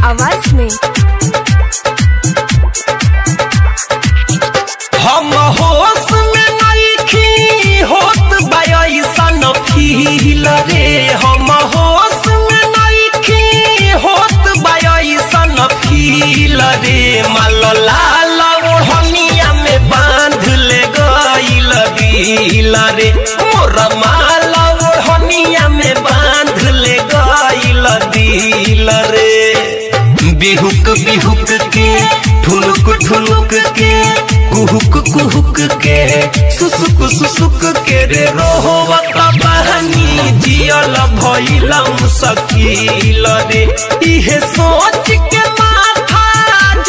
आवाज में हम होश में नइखी होत बायसन फील रे। हम होश में नइखी होत बायसन फील रे। माल लाल ओढ़निया में बांध ले गइल दिल रे। मोर माल ओढ़निया में बांध ले गइल दिल रे। बिहुक बिहुक के ठुनुक ठुनुक के कुहुक कुहुक के सुसुक सुसुक के रे रोहवत बहनी जियल भइल मुश्किल रे। इहे सोच के माथा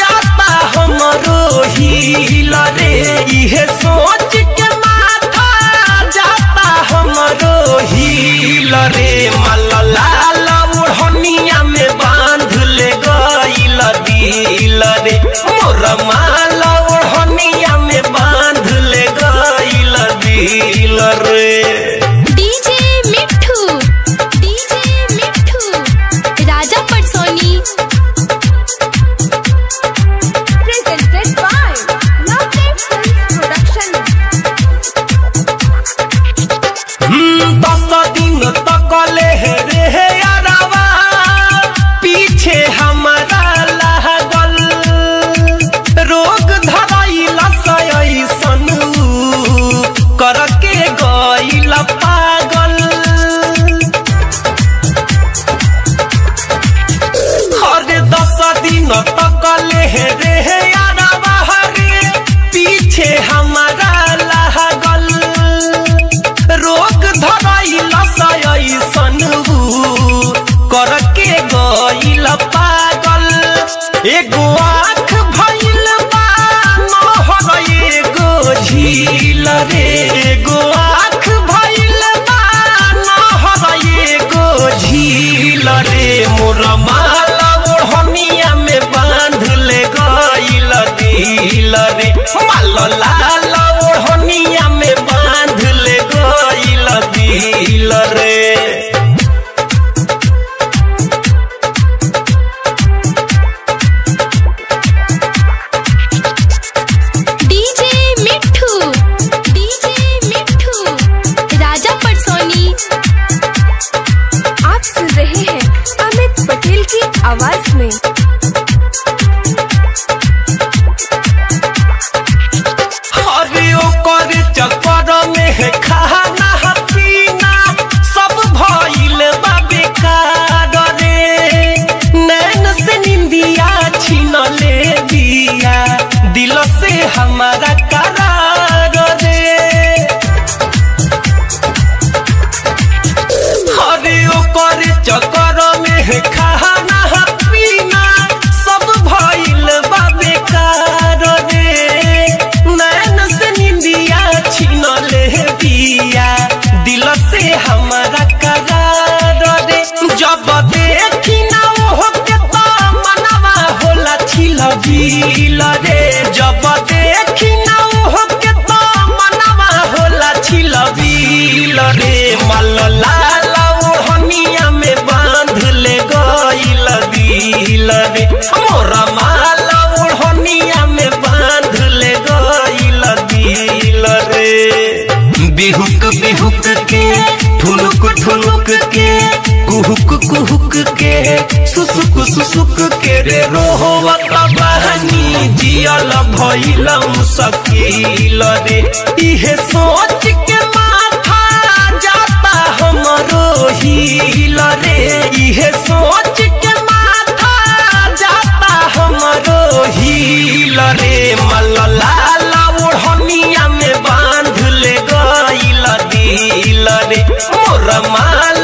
जाता हमरो हिल रे। इहे सोच के माथा जाता हमरो हिल रे। माल लाल ओढ़निया में बांध ले गइल दिल रे। मोर माल ओढ़निया में बांध ले गइल दिल रे। DJ Mithu Raja Parsoni presented by Lovely Films production. 10 दिन तक ले रे यारवा पीछे हमारा लागल। रोग धराइल सयसन करके गइल पागल। हर 10 दिन तक ले रे यारवा रे पीछे हमारा लागल। रोग धराइल सयसन करके गइल पागल। एगो आँख भइल बा नहर एगो झील रे। एगो आँख भइल बा नहर एगो झील रे। मोर माल ओढ़निया में बांध ले गइल दिल रे। माल लाल ओढ़निया में बांध ले गइल दिल रे। राजा परसोनी आप सुन रहे हैं अमित पटेल की आवाज में। अरे ओकर चक्कर में खाना पीना सब भइल बा बेकार रे। नैन से निंदिया छीन ले दिया दिल से हमारा करार रे। अरे ओकर चक्कर में खाना पीना सब भइल बा बेकार रे। नैन से निंदिया छीन ले दिया दिल से हमारा करार रे। जब देखी ना ओहो के तो मनवा होला छिल बिल रे। जब देखी ना ओहो के तो मनवा होला छिल बिल रे। माल लाल ओढ़निया में बांध ले गइल दिल रे। मोर माल ओढ़निया में बांध ले गइल दिल रे। बिहुक बिहुक के ठुनुक ठुनुक के कुहुक कुहुक के सुसुक सुसुक के रे रोहवत बहनी जियल भइल मुश्किल रे। इहे सोच के माथा जाता हमरो हिल रे। इहे सोच के माथा जाता हमरो हिल रे। माल लाल ओढ़निया में बांध ले गइल दिल रे। मोर माल